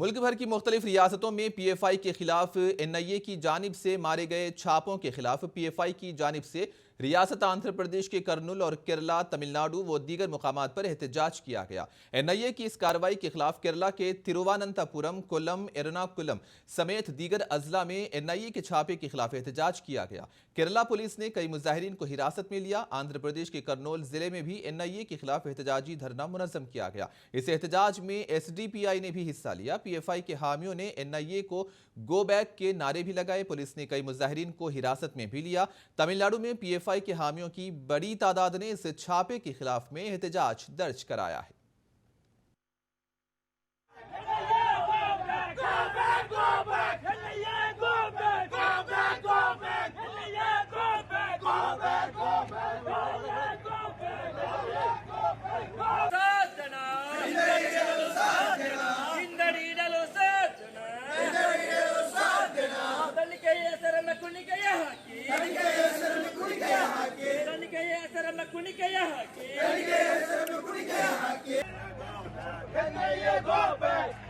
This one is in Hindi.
मुल्क भर की मुख्तलिफ रियासतों में PFI के खिलाफ NIA की जानिब से मारे गए छापों के खिलाफ PFI की जानिब से रियासत आंध्र प्रदेश के कर्नूल और केरला, तमिलनाडु व दीगर मुकामात पर एहतजाज किया गया। NIA की इस कार्रवाई के खिलाफ केरला के तिरुवनंतपुरम, कोल्लम, एर्नाकुलम समेत दीगर अजला में NIA के छापे के खिलाफ एहतजाज किया गया। केरला पुलिस ने कई मुजाहिरीन को हिरासत में लिया। आंध्र प्रदेश के कर्नूल जिले में भी NIA के खिलाफ एहतजाजी धरना मुनज़्ज़म किया गया। इस एहतजाज में SDPI ने भी हिस्सा लिया। PFI के हामियों ने NIA को गो बैक के नारे भी लगाए। पुलिस ने कई मुजाहिरीन को हिरासत में भी लिया। तमिलनाडु में PFI के हामियों की बड़ी तादाद ने इस छापे के खिलाफ में एहतजाज दर्ज कराया है। Go back!